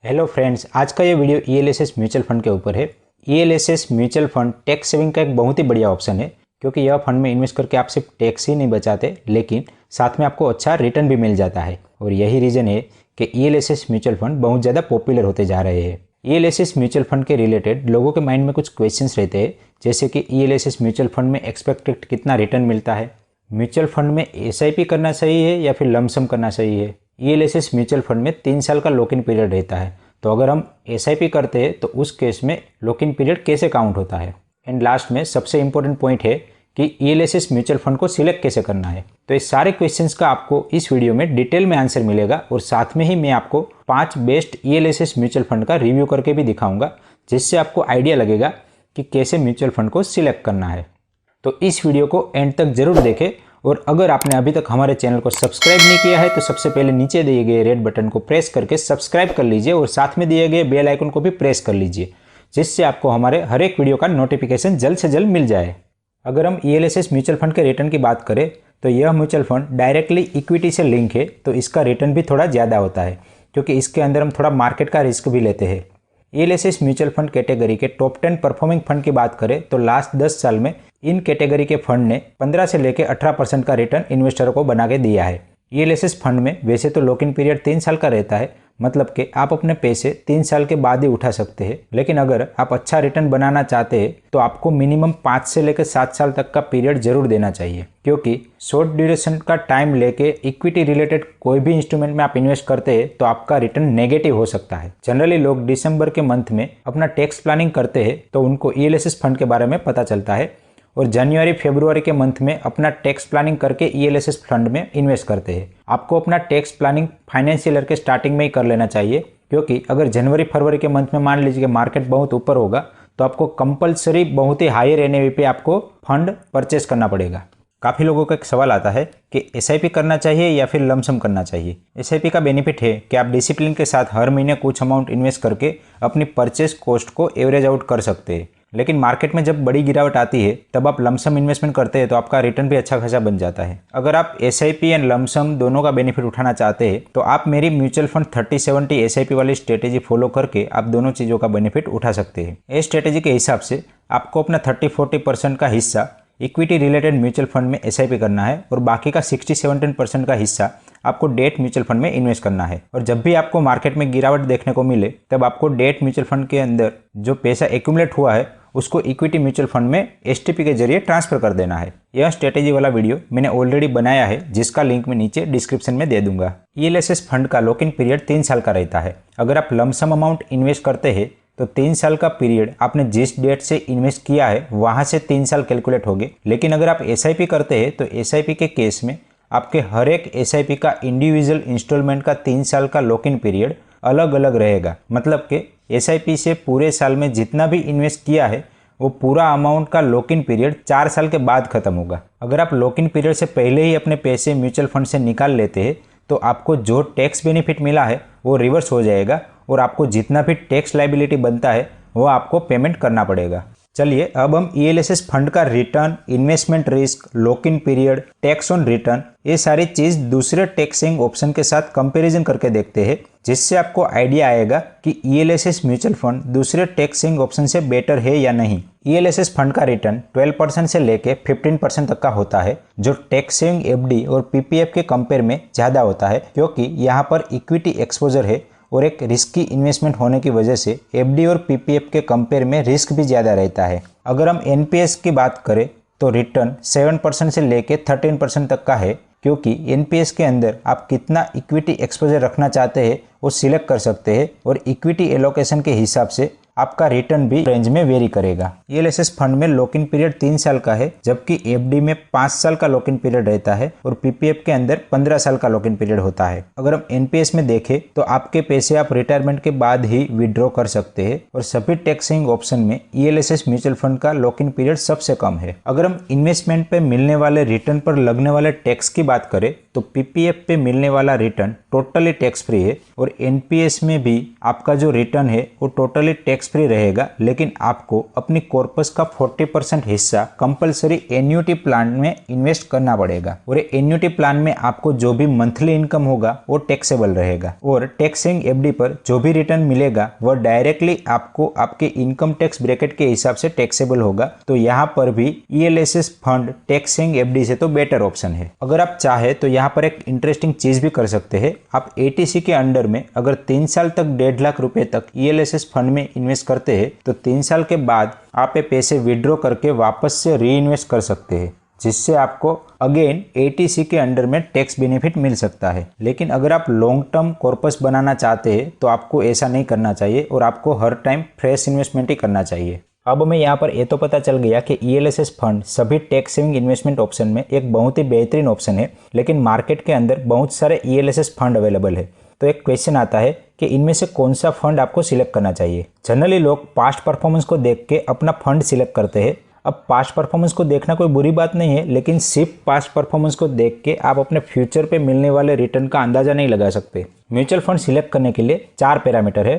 Hello friends, आज का ये वीडियो ईएलएसएस म्यूचुअल फंड के ऊपर है। ELSS mutual fund tax saving का एक बहुत ही बढ़िया ऑप्शन है, क्योंकि यह फंड में इन्वेस्ट करके आप सिर्फ टैक्स ही नहीं बचाते, लेकिन साथ में आपको अच्छा रिटर्न भी मिल जाता है। और यही रीज़न है कि ईएलएसएस म्यूचुअल फंड बहुत ज़्यादा पॉपुलर होते जा रहे हैं। ईएलएसएस म्यूचुअल फंड के रिलेटेड लोगों के माइंड में कुछ क्वेश्चंस रहते हैं, जैसे कि ईएलएसएस म्यूचुअल फंड में एक्सपेक्टेड कितना रिटर्न मिलता है, म्यूचुअल फंड में एसआईपी करना सही है या फिर लमसम करना सही है। ईएलएसएस म्यूचुअल फंड में 3 साल का लॉक इन पीरियड रहता है, तो अगर हम एसआईपी करते हैं तो उस केस में लॉक इन पीरियड कैसे काउंट होता है। एंड लास्ट में सबसे इंपॉर्टेंट पॉइंट है कि ईएलएसएस म्यूचुअल फंड को सिलेक्ट कैसे करना है। तो इस सारे क्वेश्चंस का आपको इस वीडियो में डिटेल में आंसर मिलेगा, और साथ में ही मैं आपको 5 बेस्ट ईएलएसएस म्यूचुअल फंड का रिव्यू करके भी दिखाऊंगा, जिससे आपको आइडिया लगेगा कि कैसे म्यूचुअल फंड को सिलेक्ट करना है। तो इस वीडियो को एंड तक जरूर देखें, और अगर आपने अभी तक हमारे चैनल को सब्सक्राइब नहीं किया है तो सबसे पहले नीचे दिए गए रेड बटन को प्रेस करके सब्सक्राइब कर लीजिए, और साथ में दिए गए बेल आइकन को भी प्रेस कर लीजिए, जिससे आपको हमारे हर एक वीडियो का नोटिफिकेशन जल्द से जल्द मिल जाए। अगर हम ईएलएसएस म्यूचुअल फंड के रिटर्न की बात करें तो यह म्यूचुअल फंड डायरेक्टली इक्विटी से लिंक है, तो इसका रिटर्न भी थोड़ा ज़्यादा होता है, क्योंकि इसके अंदर हम थोड़ा मार्केट का रिस्क भी लेते हैं। ईएलएसएस म्यूचुअल फंड कैटेगरी के टॉप 10 परफॉर्मिंग फंड की बात करें तो लास्ट 10 साल में इन कैटेगरी के फंड ने 15 से लेकर 18% का रिटर्न इन्वेस्टरों को बना के दिया है। ईएलएसएस फंड में वैसे तो लॉक इन पीरियड 3 साल का रहता है, मतलब कि आप अपने पैसे 3 साल के बाद ही उठा सकते हैं, लेकिन अगर आप अच्छा रिटर्न बनाना चाहते हैं तो आपको मिनिमम 5 से लेकर 7 साल तक का पीरियड जरूर देना चाहिए, क्योंकि शॉर्ट ड्यूरेशन का टाइम लेके इक्विटी रिलेटेड कोई भी इंस्ट्रूमेंट में आप इन्वेस्ट करते हैं तो आपका रिटर्न नेगेटिव हो सकता है। जनरली लोग दिसंबर के मंथ में अपना टैक्स प्लानिंग करते हैं, तो उनको ईएलएसएस फंड के बारे में पता चलता है, और जनवरी फरवरी के मंथ में अपना टैक्स प्लानिंग करके ईएलएसएस फंड में इन्वेस्ट करते हैं। आपको अपना टैक्स प्लानिंग फाइनेंशियल ईयर के स्टार्टिंग में ही कर लेना चाहिए, क्योंकि अगर जनवरी फरवरी के मंथ में मान लीजिए कि मार्केट बहुत ऊपर होगा तो आपको कंपलसरी बहुत ही हायर एनएवी पे आपको फंड परचेस करना पड़ेगा। काफ़ी लोगों का एक सवाल आता है कि एसआईपी करना चाहिए या फिर लमसम करना चाहिए। एसआईपी का बेनिफिट है कि आप डिसिप्लिन के साथ हर महीने कुछ अमाउंट इन्वेस्ट करके अपनी परचेस कॉस्ट को एवरेज आउट कर सकते हैं, लेकिन मार्केट में जब बड़ी गिरावट आती है तब आप लमसम इन्वेस्टमेंट करते हैं तो आपका रिटर्न भी अच्छा खासा बन जाता है। अगर आप एसआईपी एंड लमसम दोनों का बेनिफिट उठाना चाहते हैं तो आप मेरी म्यूचुअल फंड 30-70 एसआईपी वाली स्ट्रेटेजी फॉलो करके आप दोनों चीज़ों का बेनिफिट उठा सकते हैं। इस स्ट्रेटेजी के हिसाब से आपको अपना 30-40% का हिस्सा इक्विटी रिलेटेड म्यूचुअल फंड में एसआईपी करना है, और बाकी का 60-70% का हिस्सा आपको डेट म्यूचुअल फंड में इन्वेस्ट करना है। और जब भी आपको मार्केट में गिरावट देखने को मिले तब आपको डेट म्यूचुअल फंड के अंदर जो पैसा एक्यूमुलेट हुआ है उसको इक्विटी म्यूचुअल फंड में एसटीपी के जरिए ट्रांसफर कर देना है। यह स्ट्रेटेजी वाला वीडियो मैंने ऑलरेडी बनाया है, जिसका लिंक मैं नीचे डिस्क्रिप्शन में दे दूंगा। ईएलएसएस फंड का लॉक इन पीरियड 3 साल का रहता है। अगर आप लमसम अमाउंट इन्वेस्ट करते हैं तो 3 साल का पीरियड आपने जिस डेट से इन्वेस्ट किया है वहां से 3 साल कैलकुलेट होंगे। लेकिन अगर आप एसआईपी करते हैं तो एसआईपी के केस में आपके हर एक एसआईपी का इंडिविजुअल इंस्टॉलमेंट का 3 साल का लॉक इन पीरियड अलग अलग रहेगा, मतलब कि एसआईपी से पूरे साल में जितना भी इन्वेस्ट किया है वो पूरा अमाउंट का लॉक इन पीरियड 4 साल के बाद खत्म होगा। अगर आप लॉक इन पीरियड से पहले ही अपने पैसे म्यूचुअल फंड से निकाल लेते हैं तो आपको जो टैक्स बेनिफिट मिला है वो रिवर्स हो जाएगा, और आपको जितना भी टैक्स लायबिलिटी बनता है वो आपको पेमेंट करना पड़ेगा। चलिए अब हम ईएलएसएस फंड का return, investment risk, lock in period, tax on return, ये सारी चीज दूसरे टैक्सिंग ऑप्शन के साथ कंपैरिजन करके देखते हैं, जिससे आपको आइडिया आएगा कि ईएलएसएस म्यूचुअल फंड दूसरे टैक्सिंग ऑप्शन से बेटर है या नहीं। ईएलएसएस फंड का रिटर्न 12% से लेके 15% तक का होता है, जो टैक्स सेविंग एफडी और पीपीएफ के कंपेयर में ज्यादा होता है, क्योंकि यहाँ पर इक्विटी एक्सपोजर है और एक रिस्की इन्वेस्टमेंट होने की वजह से एफडी और पीपीएफ के कंपेयर में रिस्क भी ज़्यादा रहता है। अगर हम एनपीएस की बात करें तो रिटर्न 7% से लेके 13% तक का है, क्योंकि एनपीएस के अंदर आप कितना इक्विटी एक्सपोजर रखना चाहते हैं वो सिलेक्ट कर सकते हैं, और इक्विटी एलोकेशन के हिसाब से आपका रिटर्न भी रेंज में वेरी करेगा। ईएलएसएस फंड में लॉक इन पीरियड 3 साल का है, जबकि एफडी में 5 साल का लॉक इन पीरियड रहता है, और पीपीएफ के अंदर 15 साल का लॉक इन पीरियड होता है। अगर हम एनपीएस में देखें तो आपके पैसे आप रिटायरमेंट के बाद ही विड्रॉ कर सकते हैं, और सभी टैक्सिंग ऑप्शन में ईएलएसएस म्यूचुअल फंड का लॉक इन पीरियड सबसे कम है। अगर हम इन्वेस्टमेंट पे मिलने वाले रिटर्न पर लगने वाले टैक्स की बात करें तो पीपीएफ पे मिलने वाला रिटर्न टोटली टैक्स फ्री है और एनपीएस में भी आपका जो रिटर्न है वो टोटली टैक्स फ्री रहेगा, लेकिन आपको अपनी कॉर्पस का 40% हिस्सा कंपलसरी एन्युटी प्लान में इन्वेस्ट करना पड़ेगा और एन्युटी प्लान में आपको जो भी मंथली इनकम होगा वो टैक्सेबल रहेगा और टैक्स सेविंग एफडी पर जो भी रिटर्न मिलेगा वह डायरेक्टली आपको आपके इनकम टैक्स ब्रैकेट के हिसाब से टैक्सेबल होगा। तो यहाँ पर भी ELSS fund tax saving FD से तो बेटर ऑप्शन है। अगर आप चाहे तो यहाँ पर एक इंटरेस्टिंग चीज भी कर सकते हैं। आप एटीसी के अंडर में अगर 3 साल तक 1.5 लाख रुपए तक ईएलएसएस फंड में इन्वेस्ट करते हैं तो 3 साल के बाद आप ये पैसे विड्रॉ करके वापस से री इन्वेस्ट कर सकते हैं, जिससे आपको अगेन एटीसी के अंडर में टैक्स बेनिफिट मिल सकता है। लेकिन अगर आप लॉन्ग टर्म कॉर्पस बनाना चाहते हैं तो आपको ऐसा नहीं करना चाहिए और आपको हर टाइम फ्रेश इन्वेस्टमेंट ही करना चाहिए। अब हमें यहाँ पर ये तो पता चल गया कि ईएलएसएस फंड सभी टैक्स सेविंग इन्वेस्टमेंट ऑप्शन में एक बहुत ही बेहतरीन ऑप्शन है, लेकिन मार्केट के अंदर बहुत सारे ईएलएसएस फंड अवेलेबल है। तो एक क्वेश्चन आता है कि इनमें से कौन सा फंड आपको सिलेक्ट करना चाहिए। जनरली लोग पास्ट परफॉर्मेंस को देख के अपना फंड सिलेक्ट करते हैं। अब पास्ट परफॉर्मेंस को देखना कोई बुरी बात नहीं है, लेकिन सिर्फ पास्ट परफॉर्मेंस को देख के आप अपने फ्यूचर पे मिलने वाले रिटर्न का अंदाजा नहीं लगा सकते। म्यूचुअल फंड सिलेक्ट करने के लिए 4 पैरामीटर है।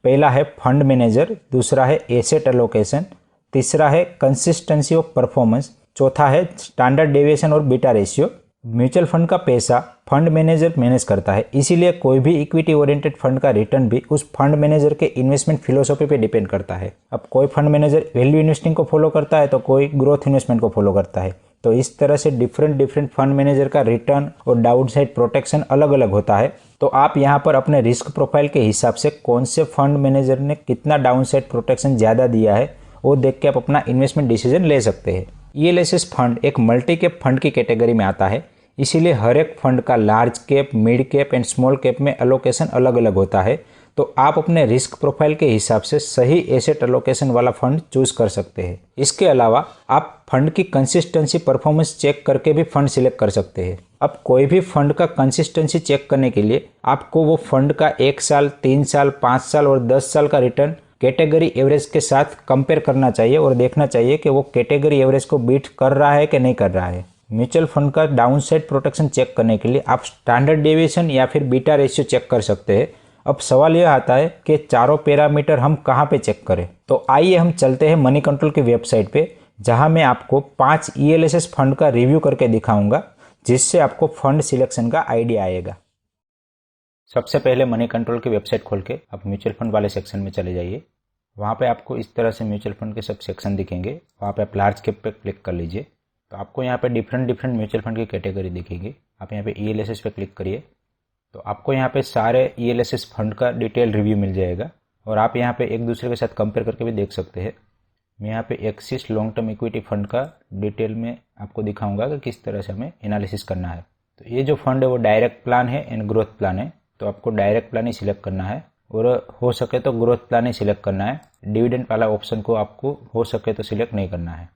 पहला है फंड मैनेजर, दूसरा है एसेट एलोकेशन, तीसरा है कंसिस्टेंसी ऑफ परफॉर्मेंस, चौथा है स्टैंडर्ड डेविएशन और बीटा रेशियो। म्यूचुअल फंड का पैसा फंड मैनेजर मैनेज करता है, इसीलिए कोई भी इक्विटी ओरिएंटेड फंड का रिटर्न भी उस फंड मैनेजर के इन्वेस्टमेंट फिलोसॉफी पे डिपेंड करता है। अब कोई फंड मैनेजर वैल्यू इन्वेस्टिंग को फॉलो करता है तो कोई ग्रोथ इन्वेस्टमेंट को फॉलो करता है। तो इस तरह से डिफरेंट फंड मैनेजर का रिटर्न और डाउनसाइड प्रोटेक्शन अलग अलग होता है। तो आप यहाँ पर अपने रिस्क प्रोफाइल के हिसाब से कौन से फंड मैनेजर ने कितना डाउनसाइड प्रोटेक्शन ज़्यादा दिया है वो देख के आप अपना इन्वेस्टमेंट डिसीजन ले सकते हैं। ईएलएसएस फंड एक मल्टी कैप फंड की कैटेगरी में आता है, इसीलिए हर एक फंड का large cap, mid cap and small cap में एलोकेशन अलग अलग होता है। तो आप अपने रिस्क प्रोफाइल के हिसाब से सही एसेट एलोकेशन वाला फंड चूज कर सकते हैं। इसके अलावा आप फंड की कंसिस्टेंसी परफॉर्मेंस चेक करके भी फंड सिलेक्ट कर सकते हैं। अब कोई भी फंड का कंसिस्टेंसी चेक करने के लिए आपको वो फंड का 1 साल, 3 साल, 5 साल और 10 साल का रिटर्न कैटेगरी एवरेज के साथ कंपेयर करना चाहिए और देखना चाहिए कि वो कैटेगरी एवरेज को बीट कर रहा है कि नहीं कर रहा है। म्यूचुअल फंड का डाउनसाइड प्रोटेक्शन चेक करने के लिए आप स्टैंडर्ड डेविएशन या फिर बीटा रेशियो चेक कर सकते हैं। अब सवाल यह आता है कि चारों पैरामीटर हम कहाँ पे चेक करें। तो आइए हम चलते हैं मनी कंट्रोल की वेबसाइट पे, जहां मैं आपको 5 ईएलएसएस फंड का रिव्यू करके दिखाऊंगा, जिससे आपको फंड सिलेक्शन का आइडिया आएगा। सबसे पहले मनी कंट्रोल की वेबसाइट खोल के आप म्यूचुअल फंड वाले सेक्शन में चले जाइए। वहाँ पे आपको इस तरह से म्यूचुअल फंड के सब सेक्शन दिखेंगे। वहाँ पे आप लार्ज कैप पे क्लिक कर लीजिए तो आपको यहाँ पे डिफरेंट म्यूचुअल फंड की कैटेगरी दिखेगी। आप यहाँ पे ईएलएसएस पे क्लिक करिए तो आपको यहाँ पे सारे ईएलएसएस फंड का डिटेल रिव्यू मिल जाएगा और आप यहाँ पे एक दूसरे के साथ कंपेयर करके भी देख सकते हैं। मैं यहाँ पे axis long term equity fund का डिटेल में आपको दिखाऊंगा कि किस तरह से हमें एनालिसिस करना है। तो ये जो फंड है वो डायरेक्ट प्लान है एंड ग्रोथ प्लान है, तो आपको डायरेक्ट प्लान ही सिलेक्ट करना है और हो सके तो ग्रोथ प्लान ही सिलेक्ट करना है। डिविडेंड वाला ऑप्शन को आपको हो सके तो सिलेक्ट नहीं करना है।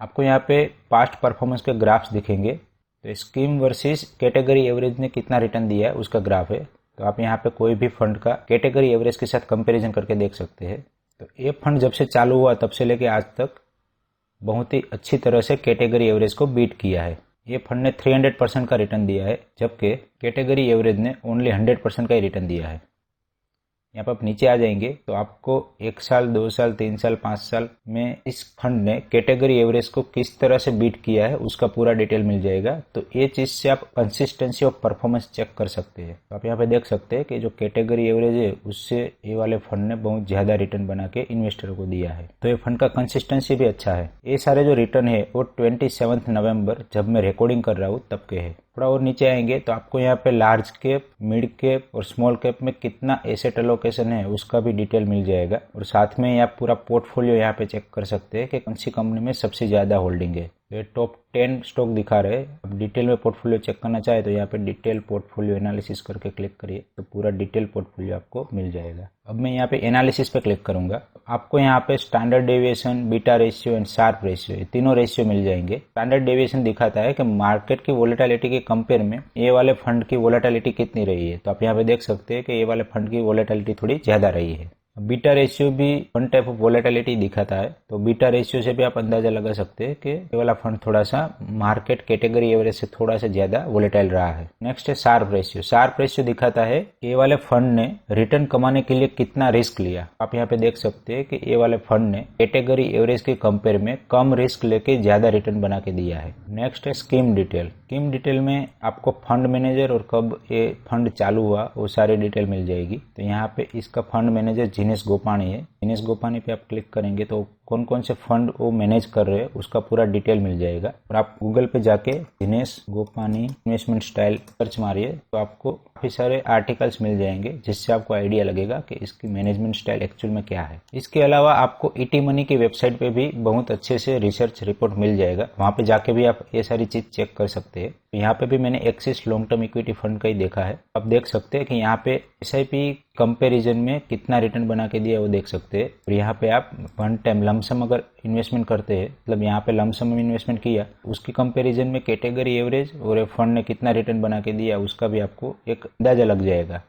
आपको यहाँ पे पास्ट परफॉर्मेंस के ग्राफ्स दिखेंगे। तो स्कीम वर्सेस कैटेगरी एवरेज ने कितना रिटर्न दिया है उसका ग्राफ है। तो आप यहाँ पे कोई भी फंड का कैटेगरी एवरेज के साथ कंपैरिजन करके देख सकते हैं। तो ये फंड जब से चालू हुआ तब से लेके आज तक बहुत ही अच्छी तरह से कैटेगरी एवरेज को बीट किया है। ये फंड ने 300% का रिटर्न दिया है, जबकि कैटेगरी एवरेज ने ओनली 100% का ही रिटर्न दिया है। यहाँ पर आप नीचे आ जाएंगे तो आपको 1 साल, 2 साल, 3 साल, 5 साल में इस फंड ने कैटेगरी एवरेज को किस तरह से बीट किया है उसका पूरा डिटेल मिल जाएगा। तो ये चीज़ से आप कंसिस्टेंसी ऑफ परफॉर्मेंस चेक कर सकते हैं। तो आप यहाँ पे देख सकते हैं कि जो कैटेगरी एवरेज है उससे ये वाले फंड ने बहुत ज़्यादा रिटर्न बना के इन्वेस्टर को दिया है। तो ये फंड का कंसिस्टेंसी भी अच्छा है। ये सारे जो रिटर्न है वो 27 नवंबर जब मैं रिकॉर्डिंग कर रहा हूँ तब के है। थोड़ा और नीचे आएंगे तो आपको यहाँ पे लार्ज कैप, मिड कैप और स्मॉल कैप में कितना एसेट एलोकेशन है उसका भी डिटेल मिल जाएगा और साथ में आप पूरा पोर्टफोलियो यहाँ पे चेक कर सकते हैं कि कौन सी कंपनी में सबसे ज़्यादा होल्डिंग है। ये टॉप 10 स्टॉक दिखा रहे हैं। अब डिटेल में पोर्टफोलियो चेक करना चाहे तो यहाँ पे डिटेल पोर्टफोलियो एनालिसिस करके क्लिक करिए तो पूरा डिटेल पोर्टफोलियो आपको मिल जाएगा। अब मैं यहाँ पे एनालिसिस पे क्लिक करूंगा। आपको यहाँ पे standard deviation, beta ratio and Sharpe ratio, ये तीनों रेशियो मिल जाएंगे। स्टैंडर्ड डेविएशन दिखाता है कि मार्केट की वोलेटिलिटी के कंपेयर में ये वाले फंड की वोलेटिलिटी कितनी रही है। तो आप यहाँ पे देख सकते हैं कि ये वाले फंड की वोलेटिलिटी थोड़ी ज़्यादा रही है। बीटा रेशियो भी वन टाइप ऑफ वोलेटिलिटी दिखाता है, तो बीटा रेशियो से भी आप अंदाजा लगा सकते हैं कि ये वाला फंड थोड़ा सा मार्केट कैटेगरी एवरेज से थोड़ा सा ज्यादा वोलेटाइल रहा है। नेक्स्ट है शार्प रेशियो। शार्प रेशियो दिखाता है कि ये वाले फंड ने रिटर्न कमाने के लिए कितना रिस्क लिया। आप यहाँ पे देख सकते हैं कि ये वाले फंड ने कैटेगरी एवरेज के कंपेयर में कम रिस्क लेके ज्यादा रिटर्न बना के दिया है। नेक्स्ट है स्कीम डिटेल। स्कीम डिटेल में आपको फंड मैनेजर और कब ये फंड चालू हुआ वो सारी डिटेल मिल जाएगी। तो यहाँ पे इसका फंड मैनेजर जिनेश गोपानी है। जिनेश गोपानी पे आप क्लिक करेंगे तो कौन कौन से फंड वो मैनेज कर रहे हैं उसका पूरा डिटेल मिल जाएगा। और आप गूगल पे जाके Jinesh Gopani investment style search मारिए तो आपको काफी सारे आर्टिकल्स मिल जाएंगे, जिससे आपको आइडिया लगेगा कि इसकी मैनेजमेंट स्टाइल एक्चुअल में क्या है। इसके अलावा आपको ईटी मनी की वेबसाइट पे भी बहुत अच्छे से रिसर्च रिपोर्ट मिल जाएगा, वहां पे जाके भी आप ये सारी चीज चेक कर सकते हैं। यहाँ पे भी मैंने axis long term equity fund का ही देखा है। आप देख सकते हैं कि यहाँ पे एसआईपी कंपैरिजन में कितना रिटर्न बना के दिया है वो देख सकते हैं। और यहाँ पे आप वन टाइम लमसम अगर इन्वेस्टमेंट करते हैं, मतलब यहाँ पे लमसम इन्वेस्टमेंट किया, उसकी कंपैरिजन में कैटेगरी एवरेज और फंड ने कितना रिटर्न बना के दिया उसका भी आपको एक अंदाजा लग जाएगा।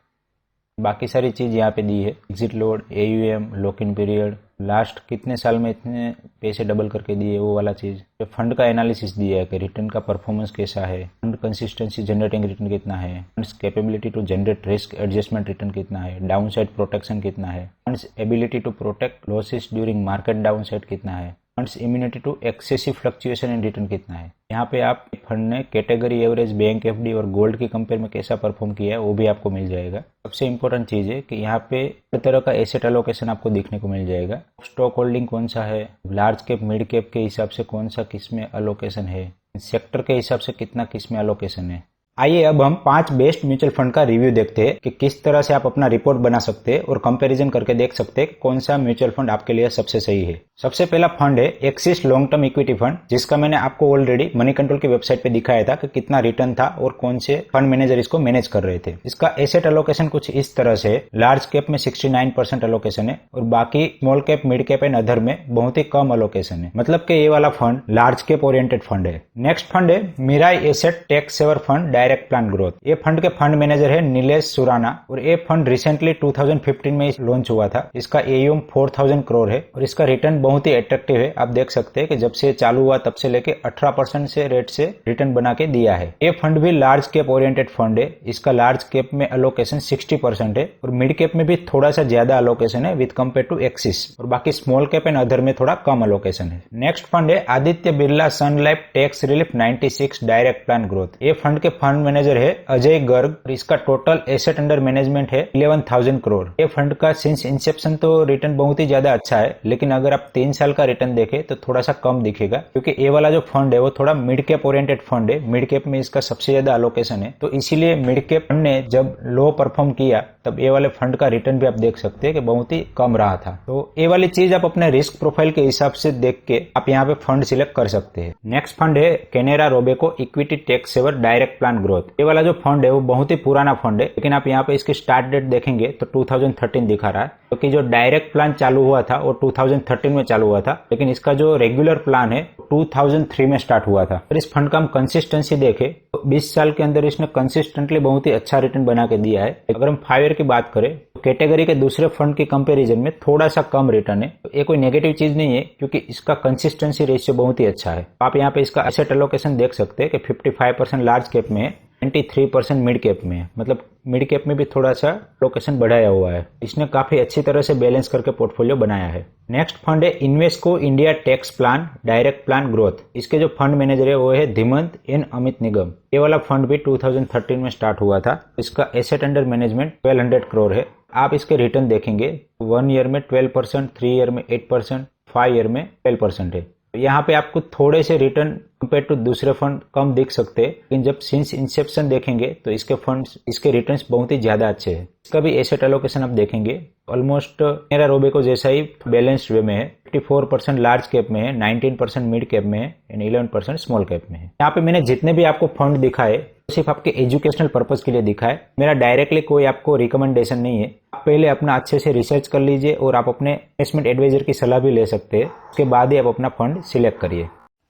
बाकी सारी चीज यहाँ पे दी है, exit load, AUM, lock in period, last कितने साल में इतने पैसे डबल करके दिए वो वाला चीज। फंड का एनालिसिस दिया है कि रिटर्न का परफॉर्मेंस कैसा है, फंड कंसिस्टेंसी जनरेटिंग रिटर्न कितना है, funds capability to generate risk adjustment return कितना है, डाउन साइड प्रोटेक्शन कितना है, funds ability to protect losses during market downside कितना है, funds immunity to excessive fluctuation in return कितना है। यहाँ पे आप फंड ने कैटेगरी एवरेज, बैंक एफडी और गोल्ड के कंपेयर में कैसा परफॉर्म किया है वो भी आपको मिल जाएगा। सबसे इंपॉर्टेंट चीज है कि यहाँ पे हर तरह का एसेट अलोकेशन आपको देखने को मिल जाएगा। स्टॉक होल्डिंग कौन सा है, लार्ज कैप मिड कैप के हिसाब से कौन सा किसमें अलोकेशन है, सेक्टर के हिसाब से कितना किसमें अलोकेशन है। आइए अब हम 5 बेस्ट म्यूचुअल फंड का रिव्यू देखते हैं कि किस तरह से आप अपना रिपोर्ट बना सकते हैं और कंपैरिजन करके देख सकते हैं कौन सा म्यूचुअल फंड आपके लिए सबसे सही है। सबसे पहला फंड है axis long term equity fund, जिसका मैंने आपको ऑलरेडी मनी कंट्रोल की वेबसाइट पे दिखाया था कि कितना रिटर्न था और कौन से फंड मैनेजर इसको मैनेज कर रहे थे। इसका एसेट अलोकेशन कुछ इस तरह से, लार्ज कैप में 69% अलोकेशन है और बाकी small cap, mid cap and other में बहुत ही कम अलोकेशन है। मतलब कि ये वाला fund large cap oriented fund है। नेक्स्ट फंड है Mirae asset tax saver fund direct plan growth. ये फंड के फंड मैनेजर है नीलेश सुराना और ये फंड रिसेंटली 2015 में लॉन्च हुआ था। इसका एयूएम 4000 करोड़ है और इसका रिटर्न बहुत ही अट्रैक्टिव है। आप देख सकते हैं कि जब से चालू हुआ तब से लेके 18% से रेट से रिटर्न बना के दिया है। ये फंड भी लार्ज कैप ओरिएंटेड फंड है। इसका लार्ज कैप में अलोकेशन 60% है और मिड कैप में भी थोड़ा सा ज्यादा अलोकेशन है विद कंपेयर टू एक्सिस, और बाकी स्मॉल कैप एंड अदर में थोड़ा कम अलोकेशन है। नेक्स्ट फंड है Aditya Birla sun life tax relief 96 direct plan growth. ये फंड के फंड मैनेजर है अजय गर्ग और इसका टोटल एसेट अंडर मैनेजमेंट है 11,000 करोड़। ये फंड का सिंस इंसेप्शन तो रिटर्न बहुत ही ज्यादा अच्छा है, लेकिन अगर आप 3 साल का रिटर्न देखें तो थोड़ा सा कम दिखेगा, क्योंकि ये वाला जो फंड है वो थोड़ा मिड कैप ओरिएंटेड फंड है। मिड कैप में इसका सबसे ज्यादा अलोकेशन है, तो इसीलिए मिड कैप फंड ने जब लो परफॉर्म किया तब ये वाले फंड का रिटर्न भी आप देख सकते हैं कि बहुत ही कम रहा था। तो ये वाली चीज आप अपने रिस्क प्रोफाइल के हिसाब से देख के आप यहाँ पे फंड सिलेक्ट कर सकते हैं। नेक्स्ट फंड है Canara Robeco equity tax saver direct plan growth. ये वाला जो फंड है वो बहुत ही पुराना फंड है, लेकिन आप यहाँ पे इसकी स्टार्ट डेट देखेंगे तो 2013 दिखा रहा है, क्योंकि जो डायरेक्ट प्लान चालू हुआ था वो 2013 में चालू हुआ था, लेकिन इसका जो रेगुलर प्लान है 2003 में स्टार्ट हुआ था। और इस फंड का हम कंसिस्टेंसी देखें तो 20 साल के अंदर इसने कंसिस्टेंटली बहुत ही अच्छा रिटर्न बना के दिया है। अगर हम 5 ईयर की बात करें तो कैटेगरी के दूसरे फंड की कंपैरिजन में थोड़ा सा कम रिटर्न है। तो ये कोई नेगेटिव चीज नहीं है, क्योंकि इसका कंसिस्टेंसी रेशियो बहुत ही अच्छा है। आप यहाँ पे इसका एसेट एलोकेशन देख सकते हैं कि 55% लार्ज कैप में है, 23% मिड कैप में है, मतलब मिड कैप में भी थोड़ा सा लोकेशन बढ़ाया हुआ है। इसने काफी अच्छी तरह से बैलेंस करके पोर्टफोलियो बनाया है। नेक्स्ट फंड है Invesco India tax plan direct plan growth. इसके जो फंड मैनेजर है वो है धीमंत एन अमित निगम। ये वाला फंड भी 2013 में स्टार्ट हुआ था। इसका एसेट अंडर मैनेजमेंट 1200 करोड़ है। आप इसके रिटर्न देखेंगे 1 ईयर में 12%, 3 ईयर में 8%, 5 ईयर में 12% है। यहाँ पे आपको थोड़े से रिटर्न कंपेयर टू दूसरे फंड कम दिख सकते हैं, लेकिन जब सिंस इंसेप्शन देखेंगे तो इसके फंड्स, इसके रिटर्न्स बहुत ही ज्यादा अच्छे हैं। इसका भी एसेट एलोकेशन आप देखेंगे ऑलमोस्ट कैनेरा रोबेको जैसा ही बैलेंस्ड वे में है। 54% लार्ज कैप में है, 19% मिड कैप में है एंड 11% स्मॉल कैप में है। यहाँ पे मैंने जितने भी आपको फंड दिखाए सिर्फ आपके एजुकेशनल पर्पज के लिए दिखाए, मेरा डायरेक्टली कोई आपको रिकमेंडेशन नहीं है। आप पहले अपना अच्छे से रिसर्च कर लीजिए और आप अपने इन्वेस्टमेंट एडवाइजर की सलाह भी ले सकते हैं, उसके बाद ही आप अपना फंड सिलेक्ट करिए।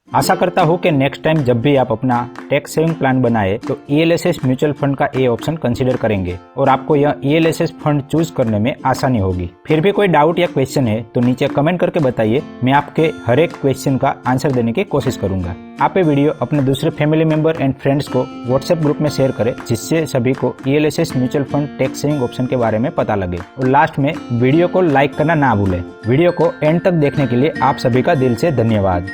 आशा करता हूँ कि नेक्स्ट टाइम जब भी आप अपना टैक्स सेविंग प्लान बनाए तो ELSS म्यूचुअल फंड का ए ऑप्शन कंसीडर करेंगे और आपको यह ELSS फंड चूज करने में आसानी होगी। फिर भी कोई डाउट या क्वेश्चन है तो नीचे कमेंट करके बताइए, मैं आपके हर एक क्वेश्चन का आंसर देने की कोशिश करूंगा। आप ये वीडियो अपने दूसरे फैमिली मेंबर एंड फ्रेंड्स को व्हाट्सएप ग्रुप में शेयर करें, जिससे सभी को ELSS mutual fund tax saving option के बारे में पता लगे। और लास्ट में वीडियो को लाइक करना ना भूलें। वीडियो को एंड तक देखने के लिए आप सभी का दिल से धन्यवाद।